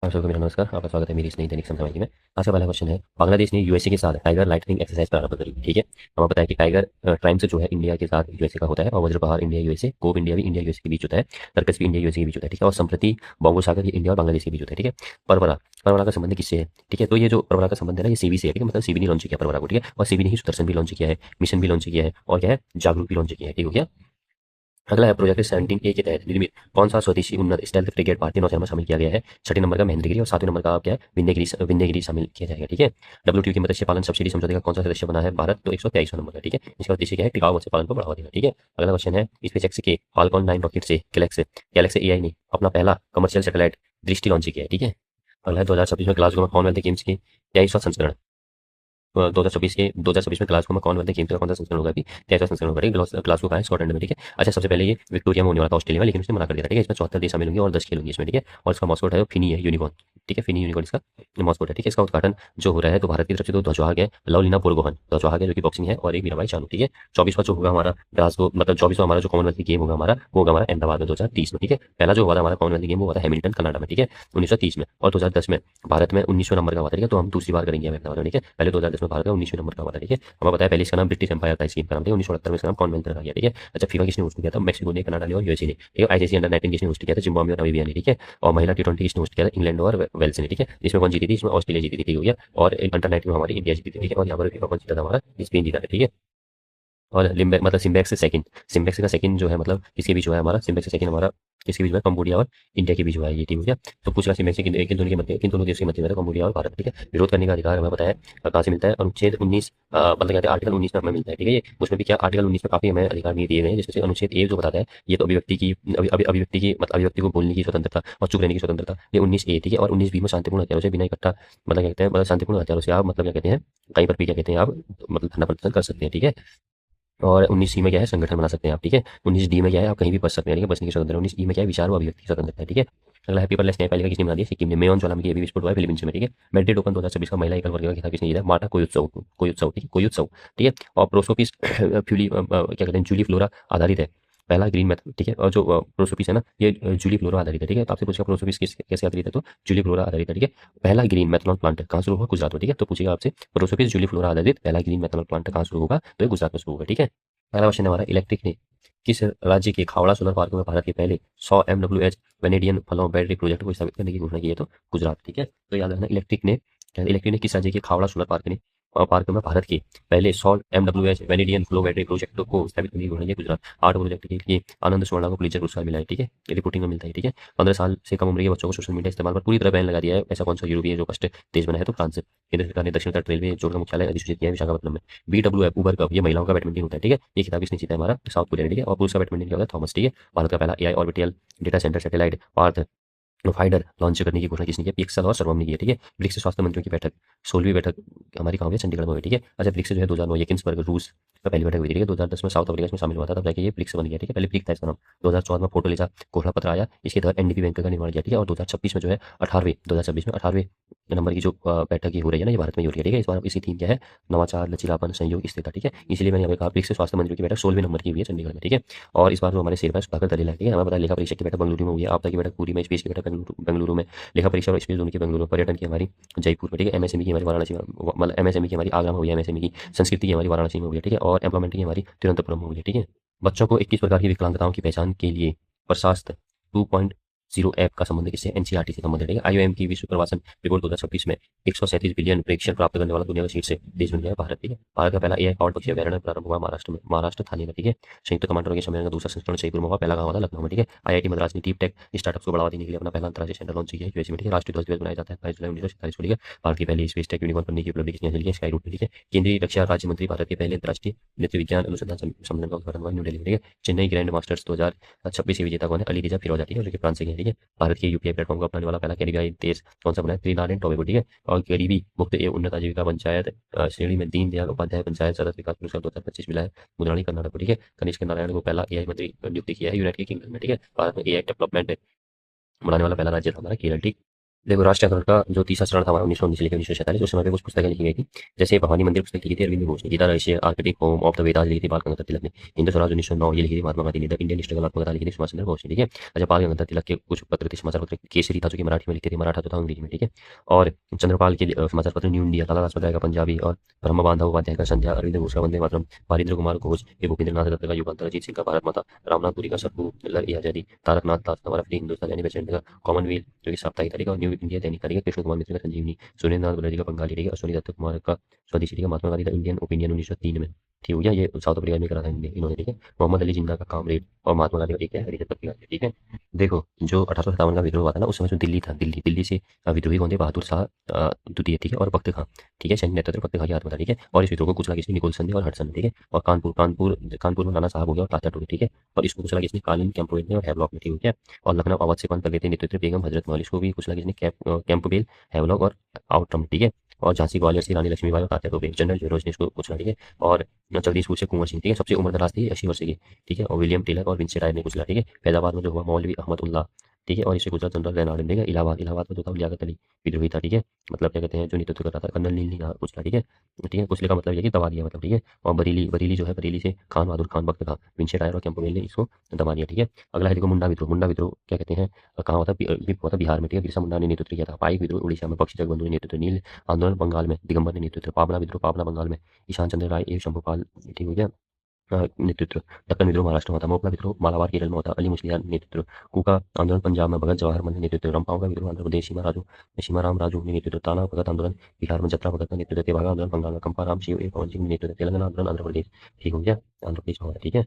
आप सबको मेरा नमस्कार। आपका स्वागत है मेरी इस नई दैनिक समसामयिकी में। आज का पहला क्वेश्चन है, बांग्लादेश ने यूएसए के साथ टाइगर लाइटनिंग एक्सरसाइज प्रारंभ करी। ठीक है, हमें पता है कि टाइगर ट्राइम्स जो है इंडिया के साथ यूएसए का होता है, और वज्रपहाड़ इंडिया यूएसए, कोब इंडिया भी इंडिया यूएसए के बीच होता है, सर्कस भी इंडिया यूएसए के बीच होता है। ठीक है, और संप्रति बंगो सागर ये इंडिया और बांग्लादेश के बीच होता है। ठीक है, परवरा परवरा का संबंध किससे है? ठीक है, तो ये जो परवरा का संबंध है ना, ये सीबी से है। ठीक है, मतलब सीबी ने लॉन्च किया परवरा को। ठीक है, और सीबी ने ही सुदर्शन भी लॉन्च किया है, मिशन भी लॉन्च किया है, और क्या है, जागरूक भी लॉन्च किया है। ठीक हो गया। अगला है, प्रोजेक्ट 17A के तहत निर्मित कौन सा स्वदेशी उन्नत स्टेल्थ फ्रिगेट भारतीय नौसेना में शामिल किया गया है? छठे नंबर का महेंद्रगिरी और सातवें नंबर का क्या है, विंध्यगिरी शामिल किया जाएगा। ठीक है, डब्ल्यूटीओ की मत्स्य पालन सब्सिडी समझौते का कौन सा सदस्य बना है भारत? तो 123वां नंबर का। ठीक है, इसका उद्देश्य क्या है, टिकाऊ मत्स्य पालन को बढ़ावा देना। ठीक है, अगला क्वेश्चन है, स्पेसएक्स के फाल्कन 9 रॉकेट से गैलेक्सी एआई ने अपना पहला कमर्शियल सैटेलाइट दृष्टि लॉन्च किया है। ठीक है, अगला है, 2026 में ग्लासगो में कॉमनवेल्थ गेम्स की 23वां संस्करण 2026 में ग्लासगो में कॉमनवेल्थ गेम्स का कौन सा संस्करण होगा? अभी 23वां संस्करण होगा। ग्लासगो का है, स्कॉटलैंड में। ठीक है, अच्छा, सबसे पहले ये विक्टोरिया में होने वाला था, ऑस्ट्रेलिया में, लेकिन उसने मना कर दिया था। ठीक है, इसमें 74 देश शामिल होंगे और 10 खेल होंगे इसमें। ठीक है, और इसका मॉस्कोट है फिनी है, यूनिकॉर्न। ठीक है, फिनी यूनिकॉर्न इसका मॉस्कोट है। ठीक है, इसका उद्घाटन जो हो रहा है, तो भारत की तरफ से दो ध्वजवाहक है, लवलीना बोरगोहन ध्वजवाहक है जो कि बॉक्सिंग है, और एक मीराबाई चानू। ठीक है, 24वां जो होगा हमारा ग्लासगो, मतलब 24वां हमारा जो कॉमनवेल्थ गेम होगा हमारा, वो होगा हमारा अहमदाबाद में 2030 में। ठीक है, पहला जो हुआ था हमारा कॉमनवेल्थ गेम वो हुआ था हैमिल्टन कनाडा में। ठीक है, 1930 में, और 2010 में भारत में 19वें नंबर का हुआ था। ठीक है, तो हम दूसरी बार करेंगे अहमदाबाद में। ठीक है, पहले 2010 में भारत का 19वें नंबर का हुआ था। ठीक है, हमें पता है पहले इसका नाम ब्रिटिश एम्पायर था, इसकी नाम था 1978 में इसका नाम कॉमनवेल्थ रखा गया। ठीक है, अच्छा, फीफा किसने होस्ट किया था? मैक्सिको ने, कनाडा ने और यूएसए ने। ठीक है, आईसीसी अंडर 19 किसने होस्ट किया था? जिम्बाब्वे और नामीबिया ने। ठीक है, और महिला टी20 किसने होस्ट किया था? इंग्लैंड और वेल्स ने। ठीक है, इसमें कौन जीती थी? इसमें ऑस्ट्रेलिया जीती थी। ठीक हो गया, और अंडर 19 में हमारी इंडिया जीती थी। ठीक है, और यहाँ पर फीफा कौन जीता था? हमारा स्पेन जीता था। ठीक है, और लिम्बे मतलब सिम्बेक्स से सेकंड, सिम्बेक्स का सेकंड जो है, मतलब किसके बीच हुआ है हमारा? सिम्बेक्स से सेकंड हमारा किसके बीच हुआ है? कंबोडिया और इंडिया के बीच हुआ है ये। ठीक हो गया, तो पूछा सिम्बेक्स से किन दोनों के मध्य, किन दोनों देशों के मध्य में? कंबोडिया और भारत। ठीक है, विरोध करने का अधिकार हमें पता है कहाँ से मिलता है? अनुच्छेद 19, मतलब कहते हैं आर्टिकल 19 में हमें मिलता है। ठीक है, ये उसमें भी क्या आर्टिकल 19 में काफी हमें अधिकार नहीं दिए गए हैं, जिसमें अनुच्छेद 1 जो बताता है, ये तो अभिव्यक्ति की अभिव्यक्ति की, मतलब अभिव्यक्ति को बोलने की स्वतंत्रता और चुप रहने की स्वतंत्रता, ये 19A। ठीक है, और 19B में शांतिपूर्ण हथियारों से बिना इकट्ठा, मतलब क्या कहते हैं, मतलब शांतिपूर्ण हथियारों से आप, मतलब क्या कहते हैं, कहीं पर भी क्या कहते हैं आप, मतलब धरना प्रदर्शन कर सकते हैं। ठीक है, और 19C में क्या है, संगठन बना सकते हैं आप। ठीक है, 19D में क्या है, आप कहीं भी बच सकते हैं। ठीक है, बचने की स्वतंत्रता है। 19E में क्या है, विचार व अभिव्यक्ति की स्वतंत्रता है। ठीक है, अगला है, पेपरलेस न्यायपालिका किसने बना दी? सिक्किम ने। मेयोन ज्वालामुखी अभी विस्फोट हुआ है फिलीपींस में। ठीक है, मैड्रिड ओपन 2026 का महिला एकल वर्ग का खिताब किसने जीता? मार्टा कोयुत्सव। ठीक है, कोयुत्सव। ठीक है, और प्रोसोपिस फ्यूली क्या कहते हैं, जूली फ्लोरा आधारित है, पहला ग्रीन मेथड। ठीक है, और जो प्रोसोपिस है ना, ये जूली फ्लोरा आधारित है। ठीक है, तो आपसे पूछेगा प्रोसोपिस कैसे आधारित है, तो जूली फ्लोरा आधारित है। ठीक है, पहला ग्रीन मेथनॉल प्लांट कहाँ शुरू हुआ? गुजरात में। ठीक है, तो पूछेगा आपसे प्रोसोपिस जूली फ्लोरा आधारित पहला ग्रीन मेथनॉल प्लांट कहाँ शुरू होगा? तो ये गुजरात में शुरू होगा। ठीक है, पहला क्वेश्चन है हमारा, इलेक्ट्रिक ने किस राज्य के खावड़ा सोलर पार्क में भारत के पहले 100 MWH वेनेडियन फलों बैटरी प्रोजेक्ट को स्थापित करने की घोषणा की है? तो गुजरात। ठीक है, तो याद रखना, इलेक्ट्रिक ने किस राज्य के खावड़ा सोलर पार्क में भारत के पहले 100 MWH वेनेडियन फ्लो बैटरी प्रोजेक्ट को स्थापित करने की घोषणा की है? गुजरात। आर्ट प्रोजेक्ट के लिए आनंद सुवर्णा को पुलित्जर पुरस्कार मिला है। ठीक है, ये रिपोर्टिंग में मिलता है। ठीक है, 15 साल से कम उम्र के बच्चों को सोशल मीडिया इस्तेमाल पर पूरी तरह बैन लगा दिया है, ऐसा कौन सा यूरोपीय जो फर्स्ट देश बना है? तो फ्रांस। केंद्र सरकार ने दक्षिण तट रेलवे जोड़ का मुख्यालय अधिसूचित किया है विशाखापट्टनम में। BWF उबर कप, ये महिलाओं का बैडमिंटन होता है। ठीक है, ये खिताब किसने जीता है? हमारा साउथ कोरिया ने। ठीक है, और पुरुष का बैडमिंटन क्या होता है? थॉमस। ठीक है, भारत का पहला AI orbital data centre satellite pathfinder launch करने की घोषणा किसने की? पिक्सल और सर्वम ने की है। ठीक है, ब्रिक्स स्वास्थ्य मंत्रियों की बैठक 16वीं बैठक हमारी कहाँ हुई है? चंडीगढ़ में हुई। ठीक है, अच्छा, ब्रिक्स जो है 2009 येकिन्सबर्ग रूस का पहली बैठक हुई थी। ठीक है, 2010 में साउथ अफ्रीका इसमें शामिल हुआ था, तब जाके ये ब्रिक्स बन गया। ठीक है, पहले ब्रिक्स था इसका नाम। 2014 में फोर्टोलिजा घोषणा पत्र आया, इसके तहत NDP बैंक का निर्माण किया। ठीक है, और 2026 में जो है 18वें नंबर की जो बैठक की हो रही है ना, ये भारत में ही हो रही है। ठीक है, इस बार इसी थीम क्या है? नवाचार, लचीलापन, सहयोग, स्थिरता। ठीक है, इसलिए मैंने यहाँ पे कहा ब्रिक्स स्वास्थ्य मंत्रियों की बैठक 16वें नंबर की हुई है चंडीगढ़ में। ठीक है, और इस बार जो हमारे शेरपा सुधाकर दलील है। ठीक है, हमें पता है लेखा परीक्षा की बैठक बेंगलुरु में हुई है, आपदा की बैठक पूरी में, स्पेस की बैठक बेंगलुरु में, लेखा परीक्षा और स्पेस दोनों की बेंगलुरु, पर्यटन की हमारी जयपुर में। ठीक है, MSME की हमारी वाराणसी में, मतलब MSME की हमारी आगरा में हुई है, MSME की संस्कृति की हमारी वाराणसी में हुई है। ठीक है, और एम्प्लॉयमेंट की हमारी तिरुवनंतपुरम में हुई है। ठीक है, बच्चों को 21 प्रकार की विकलांगताओं की पहचान के लिए प्रशास्त 2.0 ऐप का संबंध किससे? NCERT से संबंधित है। IOM की विश्व प्रवासन रिपोर्ट 2026 में 137 बिलियन प्रेक्षण प्राप्त करने वाला दुनिया का शीर्ष देश बन गया है भारत। ठीक है, भारत का पहला AI पावर्ड पक्षी अभ्यारण्य प्रारंभ हुआ महाराष्ट्र में, महाराष्ट्र थाने में। ठीक है, संयुक्त कमांडरों के सम्मेलन का दूसरा संस्करण जयपुर में हुआ, पहला कहाँ हुआ था? लखनऊ में। ठीक है, IIT मद्रास ने डीप टेक स्टार्टअप्स को बढ़ावा देने के लिए अपना पहला अंतर्राष्ट्रीय सेंटर लॉन्च किया है यूएसए में। ठीक है, राष्ट्रीय ध्वज दिवस मनाया जाता है 22 जुलाई 1947 को। ठीक है, भारत की पहली स्पेस टेक यूनिकॉर्न बनने की उपलब्धि किसने हासिल की है? स्काई रूट ने। ठीक है, केंद्रीय रक्षा राज्य मंत्री भारत के पहले अंतर्राष्ट्रीय नेत्र विज्ञान अनुसंधान सम्मेलन का उद्घाटन हुआ न्यू दिल्ली में। ठीक है, चेन्नई ग्रैंड मास्टर्स 2026 के विजेता कौन है? अली रिजा फिरोजा। ठीक है, जो कि फ्रांस से है। ठीक है, भारत के UPI प्लेटफॉर्म को अपनाने वाला पहला कैरिबियाई देश कौन सा बना है? Trinidad and Tobago. ठीक है, और गरीबी मुक्त एवं उन्नत आजीविका पंचायत श्रेणी में दीनदयाल उपाध्याय पंचायत सतत विकास पुरस्कार 2025 मिला है मुद्राणी कर्नाटक को। ठीक है, कनिष्क नारायण को पहला AI मंत्री नियुक्त किया है यूनाइटेड किंगडम में। ठीक है, भारत में AI डेवलपमेंट बनाने वाला पहला राज्य था हमारा केरल। ठीक देखो, राष्ट्रीय आंदोलन का जो तीसरा चरण था हमारा 1919 से लेकर 1947, उस समय पे कुछ पुस्तकें लिखी गई थी। जैसे भवानी मंदिर पुस्तक लिखी थी अरविंद घोष ने, गीता रहस्य architect home of the Vedas लिखी थी बाल गंगाधर तिलक ने, हिंदू स्वराज 1909 ये लिखी थी महात्मा गांधी ने, द इंडियन स्ट्रगल आत्मकथा लिखी थी सुभाष चंद्र बोस ने, ठीक है। अच्छा, बाल गंगाधर तिलक के कुछ पत्र थे, समाचार पत्र केसरी था जो कि मराठी में लिखते थे, मराठा तथा अंग्रेजी में, ठीक है। और चंद्रपाल के समाचार पत्र न्यू इंडिया, लाला लाजपत राय का पंजाबी, और ब्रह्म बांधव उपाध्याय का संध्या, अरविंद घोष का वंदे मातरम, बारिंद्र कुमार घोष ये भूपेंद्र नाथ दत्त का युगांतर, अजीत सिंह का भारत माता, रामनाथ पुरी का सर्कुलर ई आजादी, तारकनाथ दास का फ्री हिंदुस्तान यानी बेचैन का कॉमनवेल्थ जो कि साप्ताहिक तारीख, और न्यू इंडिया दैनिक तारीख, कृष्ण कुमार मिश्र का संजीवनी, सुरेंद्र नाथ बनर्जी का बंगाली, ठीक है। अश्वनी दत्त कुमार का स्वदेशी, ठीक है। महात्मा गांधी का इंडियन ओपिनियन 1903 में, ठीक हो गया। ये साउथ अफ्रीका में करा था इन्होंने, ठीक है। मोहम्मद अली जिन्ना का कामरेड, और महात्मा गांधी का एक है हरिजन पत्रिका, ठीक है। देखो, जो 1857 का विद्रोह हुआ था ना, उस समय जो दिल्ली था, दिल्ली दिल्ली से विद्रोही कौन थे? बहादुर शाह द्वितीय, ठीक है, और बख्त खां, ठीक है। सैन्य नेतृत्व बख्त खां के हाथ में था, ठीक है। और इस विद्रोह को कुचला किसने? निकोलसन ने और हडसन ने, ठीक है। और कानपुर में नाना साहब हो गया और तात्या टोपे, ठीक है। और इसको कुचला किसने? कालिन कैंपबेल ने और हैवलॉक ने, ठीक हो गया। और लखनऊ अवध से कौन कर गए थे नेतृत्व? बेगम हजरत महल, इसको भी कुचला किसने? कैंपबेल, हैवलॉक और आउटरम, ठीक है। और झांसी ग्वालियर से रानी लक्ष्मीबाई और तात्या तोपे, जनरल जोरोज ने इसको कुचला, ठीक है। और जगदीशपुर से कुंवर सिंह, ठीक है, सबसे उम्र दराज थी 80 वर्ष की, ठीक है। और विलियम टेलर और विंसेंट राय ने कुचला, ठीक है। फैजाबाद में जो हुआ मौलवी अहमद उल्लाह, ठीक है। और इसे गुजरात जनरल रेनाल्ड ने, ठीक है। इलाहाबाद में जो था लियाकत अली विद्रोही था, ठीक है। मतलब क्या कहते हैं, जो नेतृत्व कर रहा था कर्नल नील ने कुचला, ठीक है। ठीक है, कुचले का मतलब ये कि दबा दिया, मतलब, ठीक है। और बरेली बरेली जो है, बरेली से खान बहादुर खान बख्त था, विंसेंट राय और कैंपबेल ने इसको दबा दिया, ठीक है। अगला है देखो मुंडा विद्रोह क्या कहते हैं, कहाँ होता है? हुआ था बिहार में, ठीक है। बिरसा मुंडा ने नेतृत्व किया था। पाइक विद्रोह उड़ीसा में, बख्शी जगबंधु ने नेतृत्व, नील आंदोलन बंगाल में दिगंबर ने नेतृत्व, पाबना विद्रोह पाबना बंगाल में ईशान चंद्र राय एवं शंभुपाल, ठीक हो गया, नेतृत्व। दक्कन विद्रोह महाराष्ट्र में होता, मोपला विद्रोह मालाबार केरल में होता, अली मुस्लियार नेतृत्व। कुका आंदोलन पंजाब में भगत जवाहर मल ने नेतृत्व, रंपाओं का विद्रोह आंध्र प्रदेश सीमाराम राजू ने नेतृत्व, ताना भगत आंदोलन बिहार में जत्रा भगत का नेतृत्व, तेभागा आंदोलन बंगाल में कंपाराम शिव ए पवन सिंह ने नेतृत्व, तेलंगाना आंदोलन आंध्र प्रदेश, ठीक हो गया, आंध्र प्रदेश में होता, ठीक है।